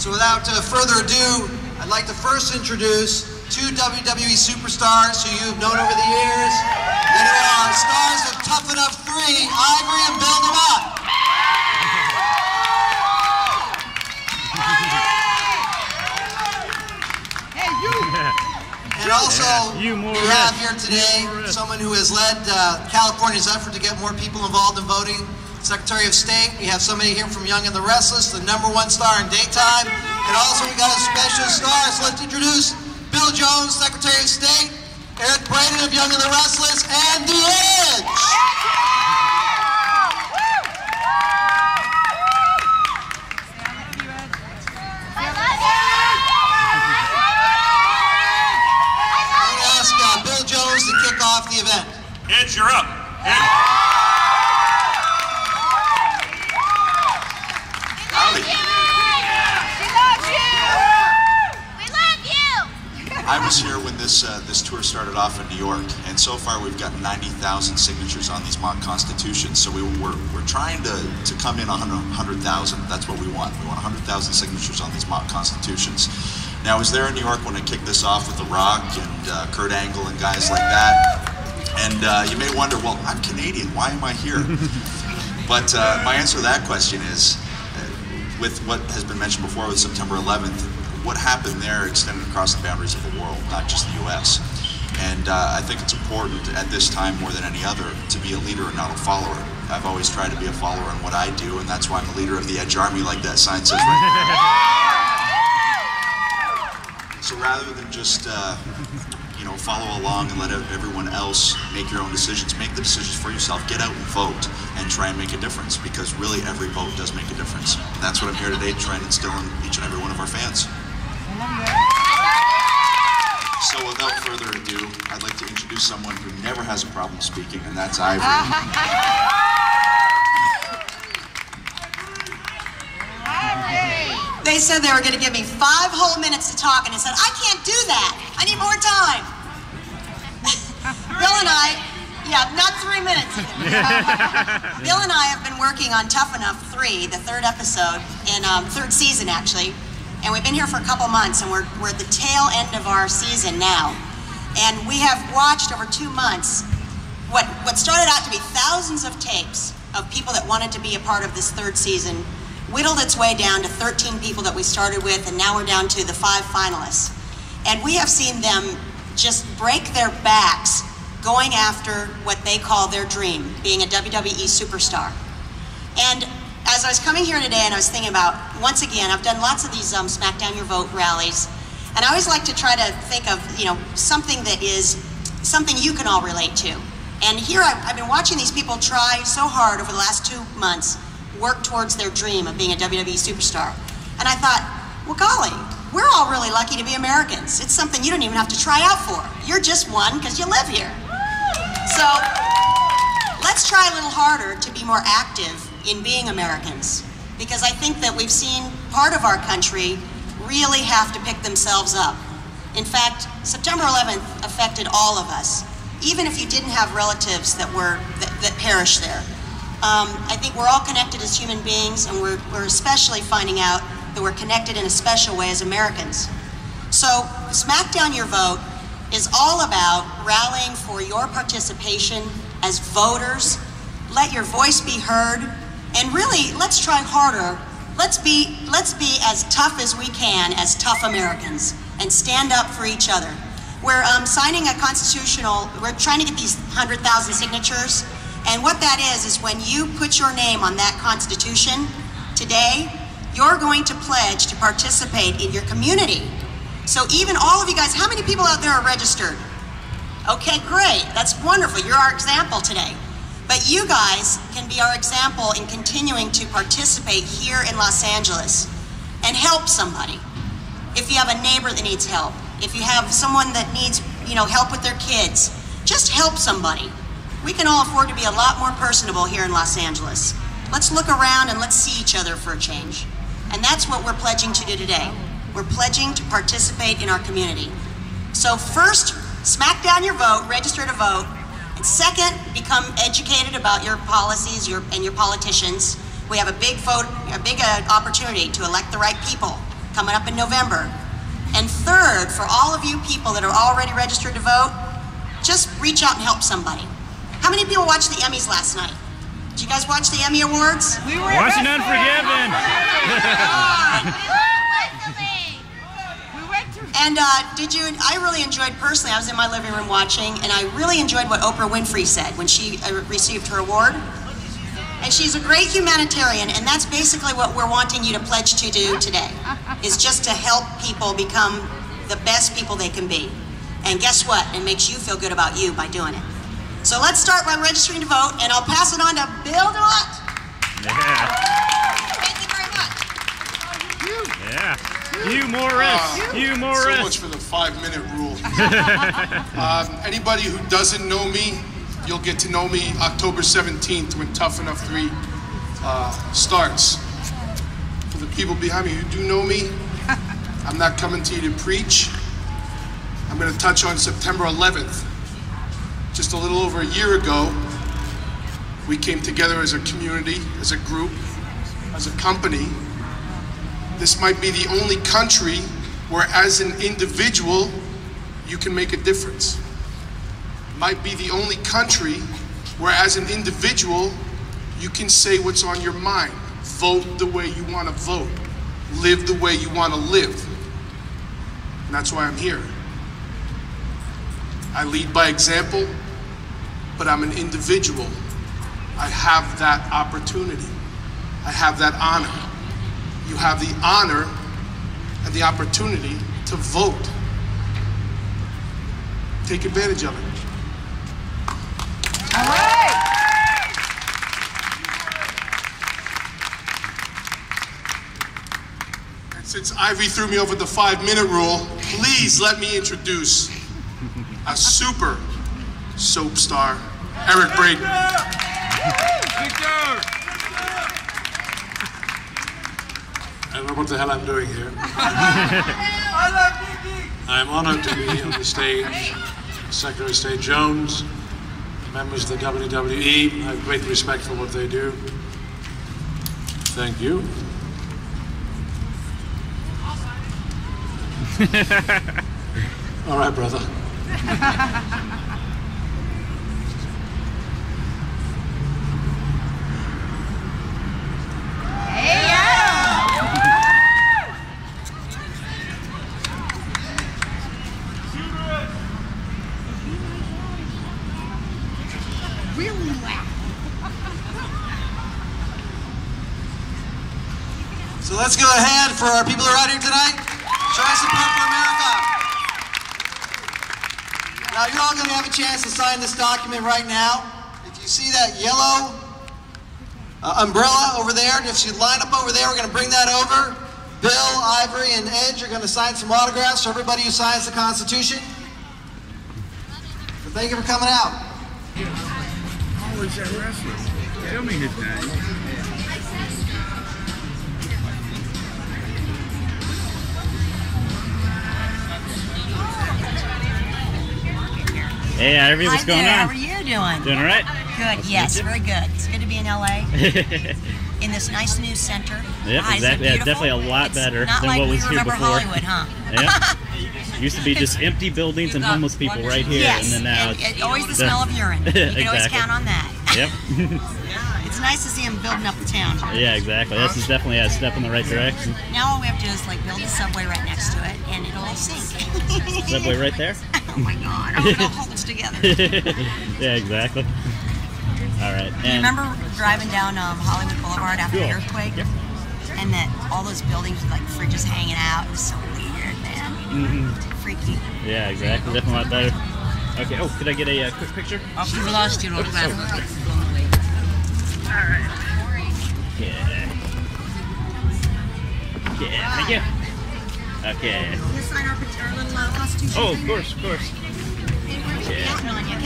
So without further ado, I'd like to first introduce two WWE superstars who you've known over the years, and who are stars of Tough Enough 3, Ivory and Bill DeMott. And also, we have here today someone who has led California's effort to get more people involved in voting, Secretary of State. We have somebody here from Young and the Restless, the #1 star in daytime. And also we got a special star, so let's introduce Bill Jones, Secretary of State, Eric Braden of Young and the Restless, and The Edge. Bill Jones to kick off the event. Edge, you're up. Edge. Howdy. We love you. We love you. I was here when this tour started off in New York, and so far we've got 90,000 signatures on these mock constitutions. So we're trying to come in 100,000. That's what we want. We want 100,000 signatures on these mock constitutions. Now, I was there in New York when I kicked this off with The Rock and Kurt Angle and guys like that. And you may wonder, well, I'm Canadian, why am I here? But my answer to that question is, with what has been mentioned before with September 11th, what happened there extended across the boundaries of the world, not just the US. And I think it's important at this time more than any other to be a leader and not a follower. I've always tried to be a follower in what I do, and that's why I'm a leader of the Edge Army, like that sign says right there. So rather than just, follow along and let everyone else make your own decisions, make the decisions for yourself, get out and vote, and try and make a difference, because really every vote does make a difference. And that's what I'm here today to try and instill in each and every one of our fans. So without further ado, I'd like to introduce someone who never has a problem speaking, and that's Ivory. They said they were going to give me 5 whole minutes to talk, and I said, I can't do that. I need more time. Bill and I, not 3 minutes. Bill and I have been working on Tough Enough 3, the 3rd episode, in 3rd season actually, and we've been here for a couple months, and we're at the tail end of our season now. And we have watched over 2 months what started out to be thousands of tapes of people that wanted to be a part of this 3rd season, whittled its way down to 13 people that we started with, and now we're down to the 5 finalists. And we have seen them just break their backs going after what they call their dream, being a WWE superstar. And as I was coming here today and I was thinking about, once again, I've done lots of these Smackdown Your Vote rallies, and I always like to try to think of, something that is something you can all relate to. And here I've been watching these people try so hard over the last 2 months, work towards their dream of being a WWE superstar. And I thought, well, golly, we're all really lucky to be Americans. It's something you don't even have to try out for. You're just one because you live here. So let's try a little harder to be more active in being Americans, because I think that we've seen part of our country really have to pick themselves up. In fact, September 11th affected all of us, even if you didn't have relatives that perished there. I think we're all connected as human beings, and we're especially finding out that we're connected in a special way as Americans. So Smackdown Your Vote is all about rallying for your participation as voters. Let your voice be heard, and really, let's try harder. Let's be as tough as we can as tough Americans, and stand up for each other. We're signing a we're trying to get these 100,000 signatures. And what that is when you put your name on that Constitution today, you're going to pledge to participate in your community. So even all of you guys, how many people out there are registered? Okay, great, that's wonderful, you're our example today. But you guys can be our example in continuing to participate here in Los Angeles and help somebody. If you have a neighbor that needs help, if you have someone that needs, help with their kids, just help somebody. We can all afford to be a lot more personable here in Los Angeles. Let's look around and let's see each other for a change. And that's what we're pledging to do today. We're pledging to participate in our community. So first, smack down your vote, register to vote. And second, become educated about your policies and your politicians. We have a big opportunity to elect the right people. coming up in November. And third, for all of you people that are already registered to vote, just reach out and help somebody. How many people watched the Emmys last night? Did you guys watch the Emmy Awards? We were watching Unforgiven. And I really enjoyed personally, I was in my living room watching, and I really enjoyed what Oprah Winfrey said when she received her award. And she's a great humanitarian, and that's basically what we're wanting you to pledge to do today, is just to help people become the best people they can be. And guess what? It makes you feel good about you by doing it. So let's start by registering to vote, and I'll pass it on to Bill DeWatt. Yeah. Thank you very much. Yeah. Hugh Morris. Hugh Morris. So much for the 5-minute rule. Anybody who doesn't know me, you'll get to know me October 17th when Tough Enough 3 starts. For the people behind me who do know me, I'm not coming to you to preach. I'm going to touch on September 11th. Just a little over a year ago, we came together as a community, as a group, as a company. This might be the only country where, as an individual, you can make a difference. Might be the only country where, as an individual, you can say what's on your mind. Vote the way you want to vote. Live the way you want to live. And that's why I'm here. I lead by example, but I'm an individual. I have that opportunity. I have that honor. You have the honor and the opportunity to vote. Take advantage of it. All right. And since Ivory threw me over the 5-minute rule, please let me introduce a super soap star, Eric Braden. I don't know what the hell I'm doing here. I'm honored to be on the stage. Secretary of State Jones, members of the WWE. I have great respect for what they do. Thank you. All right, brother. So let's go ahead for our people who are out here tonight. Show our support for America. Now you're all going to have a chance to sign this document right now. If you see that yellow umbrella over there, and if you line up over there, we're going to bring that over. Bill, Ivory, and Edge are going to sign some autographs for everybody who signs the Constitution. So thank you for coming out. Oh, it's that wrestler. Tell me his name. Hey, Ivory, what's going on? How are you doing? Doing all right? Good, yes, very good. It's good to be in LA, in this nice new center. Yep, exactly. Yeah, definitely a lot better than what was here before. Hollywood, huh? Yeah. Used to be just empty buildings and homeless people right here, yes, and then now it's always the smell of urine. You can always count on that. Yep. It's nice to see them building up the town. Yeah, exactly. This is definitely a step in the right direction. Now all we have to do is like build a subway right next to it, and it'll all sink. Subway right there? Oh my God! Oh, it all holds together. Yeah, exactly. All right. You remember driving down Hollywood Boulevard after the earthquake? Yep. And that all those buildings with like fridges hanging out. It was so weird, man. Freaky. Yeah, exactly. Definitely a lot better. Okay. Oh, could I get a quick picture? We lost you. Alright. Yeah. Yeah. Thank you. Okay. Can you sign our little Constitution? Oh, of course, of course. Counting on you.